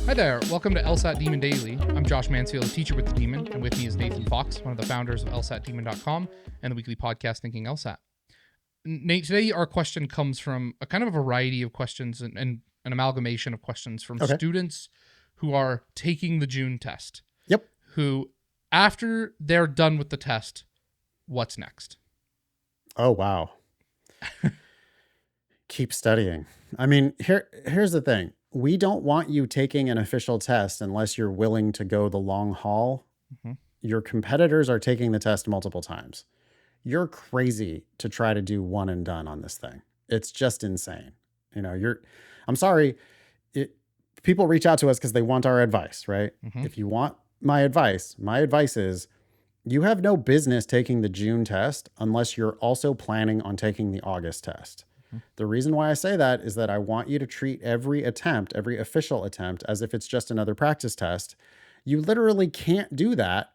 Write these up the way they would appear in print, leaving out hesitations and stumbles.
Hi there, welcome to LSAT Demon Daily. I'm Josh Mansfield, a teacher with the Demon, and with me is Nathan Fox, one of the founders of LSATdemon.com and the weekly podcast Thinking LSAT. Nate, today our question comes from a kind of a variety of questions and an amalgamation of questions from students who are taking the June test. Yep. Who, after they're done with the test, what's next? Oh, wow. Keep studying. I mean, here's the thing. We don't want you taking an official test unless you're willing to go the long haul. Mm-hmm. Your competitors are taking the test multiple times. You're crazy to try to do one and done on this thing. It's just insane. I'm sorry. People reach out to us because they want our advice, right? Mm-hmm. If you want my advice is you have no business taking the June test unless you're also planning on taking the August test. The reason why I say that is that I want you to treat every official attempt, as if it's just another practice test. You literally can't do that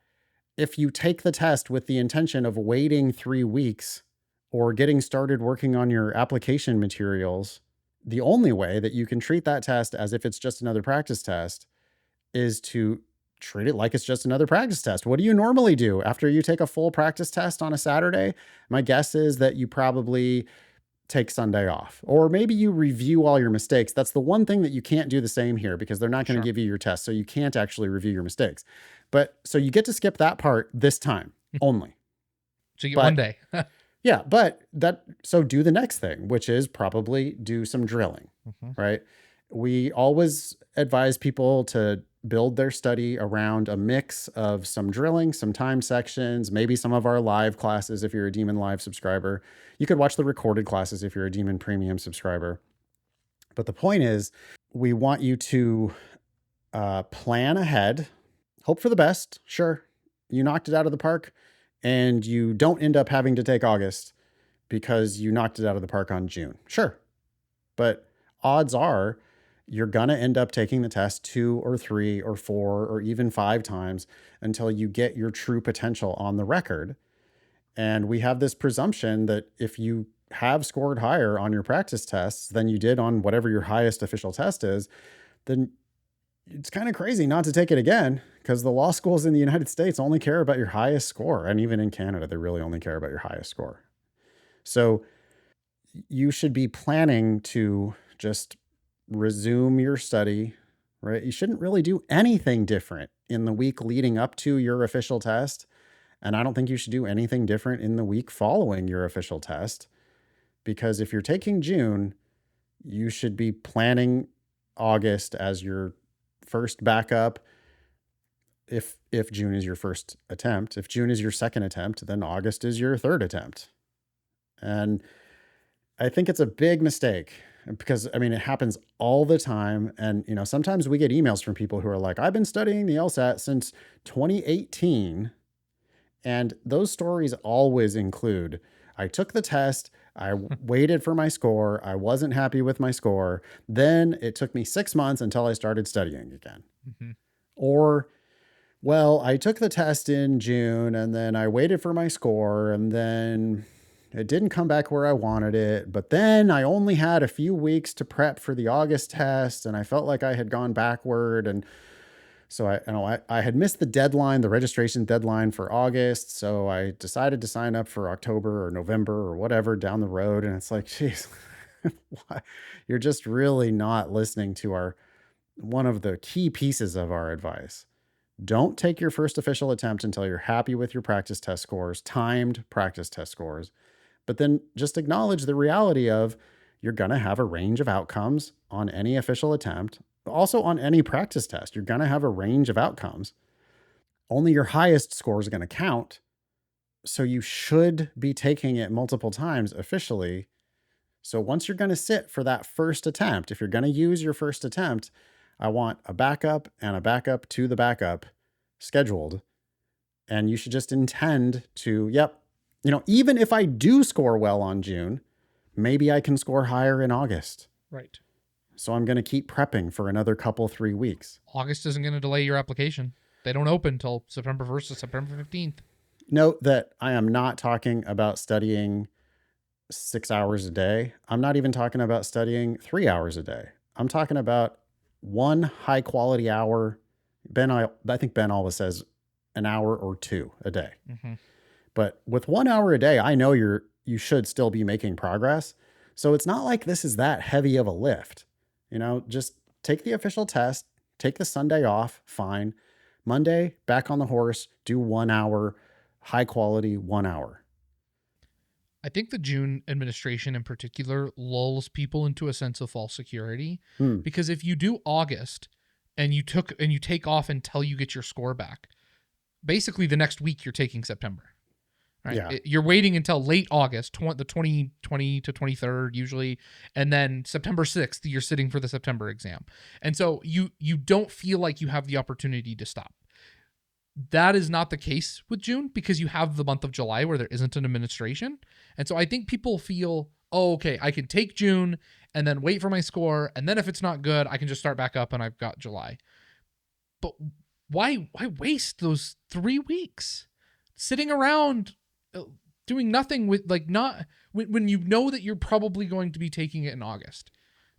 if you take the test with the intention of waiting 3 weeks or getting started working on your application materials. The only way that you can treat that test as if it's just another practice test is to treat it like it's just another practice test. What do you normally do after you take a full practice test on a Saturday? My guess is that you probably take Sunday off, or maybe you review all your mistakes. That's the one thing that you can't do the same here because they're not going to give you your test. So you can't actually review your mistakes. But so you get to skip that part this time only. So you get one day. Yeah. So do the next thing, which is probably do some drilling, right? We always advise people to build their study around a mix of some drilling, some time sections, maybe some of our live classes if you're a Demon Live subscriber. You could watch the recorded classes if you're a Demon Premium subscriber. But the point is, we want you to plan ahead, hope for the best. Sure, you knocked it out of the park and you don't end up having to take August because you knocked it out of the park on June. Sure. But odds are you're going to end up taking the test 2 or 3 or 4 or even 5 times until you get your true potential on the record. And we have this presumption that if you have scored higher on your practice tests than you did on whatever your highest official test is, then it's kind of crazy not to take it again, because the law schools in the United States only care about your highest score. And even in Canada, they really only care about your highest score. So you should be planning to just resume your study, right? You shouldn't really do anything different in the week leading up to your official test. And I don't think you should do anything different in the week following your official test, because if you're taking June, you should be planning August as your first backup. If June is your first attempt, if June is your second attempt, then August is your third attempt. And I think it's a big mistake because, I mean, it happens all the time. And, sometimes we get emails from people who are like, I've been studying the LSAT since 2018. And those stories always include, I took the test, I waited for my score, I wasn't happy with my score, then it took me 6 months until I started studying again. Or, well, I took the test in June and then I waited for my score and then it didn't come back where I wanted it, but then I only had a few weeks to prep for the August test and I felt like I had gone backward. And so I had missed the deadline, the registration deadline for August. So I decided to sign up for October or November or whatever down the road. And it's like, geez, you're just really not listening to one of the key pieces of our advice. Don't take your first official attempt until you're happy with your practice test scores, timed practice test scores. But then just acknowledge the reality of you're going to have a range of outcomes on any official attempt. Also on any practice test, you're going to have a range of outcomes. Only your highest score is going to count. So you should be taking it multiple times officially. So once you're going to sit for that first attempt, if you're going to use your first attempt, I want a backup and a backup to the backup scheduled. And you should just intend to, even if I do score well on June, maybe I can score higher in August. Right. So I'm going to keep prepping for another 3 weeks. August isn't going to delay your application. They don't open until September 1st to September 15th. Note that I am not talking about studying 6 hours a day. I'm not even talking about studying 3 hours a day. I'm talking about one high quality hour. I think Ben always says an hour or two a day. Mm-hmm. But with 1 hour a day, I know you should still be making progress. So it's not like this is that heavy of a lift. Just take the official test, take the Sunday off, fine. Monday, back on the horse, do 1 hour, high quality 1 hour. I think the June administration in particular lulls people into a sense of false security, because if you do August and you take off until you get your score back, basically the next week you're taking September. Right? Yeah. You're waiting until late August, the 20 to 23rd usually, and then September 6th you're sitting for the September exam. And so you don't feel like you have the opportunity to stop. That is not the case with June, because you have the month of July where there isn't an administration. And so I think people feel, oh, okay, I can take June and then wait for my score, and then if it's not good, I can just start back up and I've got July. But why waste those 3 weeks sitting around doing nothing with, like, not when you know that you're probably going to be taking it in August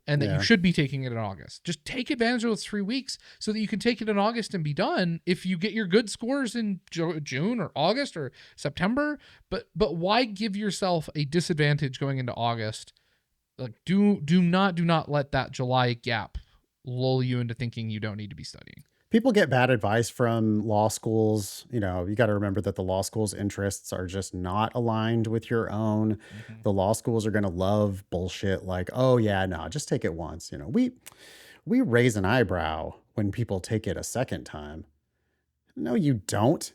and that you should be taking it in August? Just take advantage of those 3 weeks so that you can take it in August and be done if you get your good scores in June or August or September. But why give yourself a disadvantage going into August? Like, do not let that July gap lull you into thinking you don't need to be studying. People get bad advice from law schools. You got to remember that the law school's interests are just not aligned with your own. Mm-hmm. The law schools are going to love bullshit like, oh yeah, no, just take it once. We raise an eyebrow when people take it a second time. No, you don't.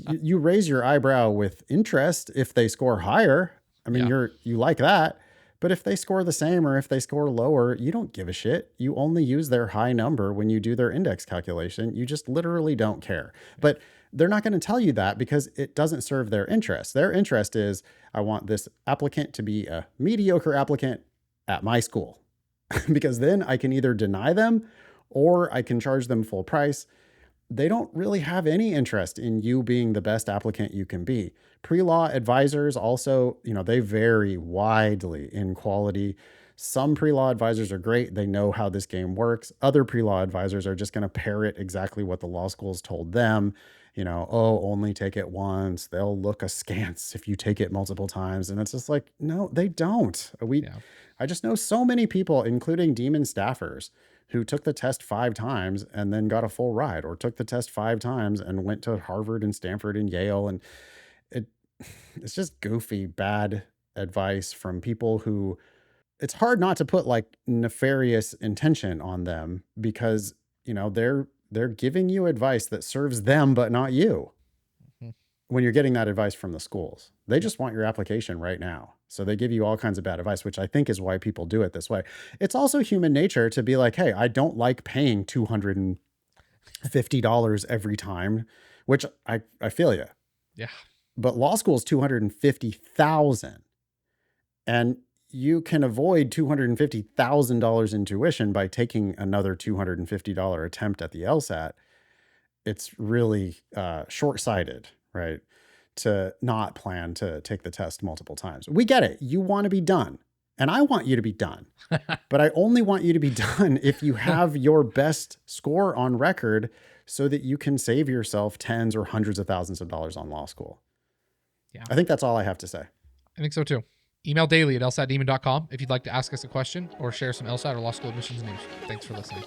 You raise your eyebrow with interest if they score higher. I mean, you like that. But if they score the same or if they score lower, you don't give a shit. You only use their high number when you do their index calculation. You just literally don't care. But they're not going to tell you that because it doesn't serve their interest. Their interest is, I want this applicant to be a mediocre applicant at my school, because then I can either deny them or I can charge them full price. They don't really have any interest in you being the best applicant you can be. Pre-law advisors also, they vary widely in quality. Some pre-law advisors are great. They know how this game works. Other pre-law advisors are just going to parrot exactly what the law schools told them. Only take it once. They'll look askance if you take it multiple times. And it's just like, no, they don't. I just know so many people, including Demon staffers, who took the test 5 times and then got a full ride, or took the test 5 times and went to Harvard and Stanford and Yale. And it's just goofy, bad advice from people who, it's hard not to put like nefarious intention on them, because, they're giving you advice that serves them, but not you. Mm-hmm. When you're getting that advice from the schools, they just want your application right now. So they give you all kinds of bad advice, which I think is why people do it this way. It's also human nature to be like, hey, I don't like paying $250 every time, which I feel you. Yeah. But law school is $250,000, and you can avoid $250,000 in tuition by taking another $250 attempt at the LSAT. It's really short-sighted, right, to not plan to take the test multiple times. We get it. You want to be done, and I want you to be done. But I only want you to be done if you have your best score on record, so that you can save yourself tens or hundreds of thousands of dollars on law school. Yeah. I think that's all I have to say. I think so too. Email daily at lsatdemon.com if you'd like to ask us a question or share some LSAT or law school admissions news. Thanks for listening.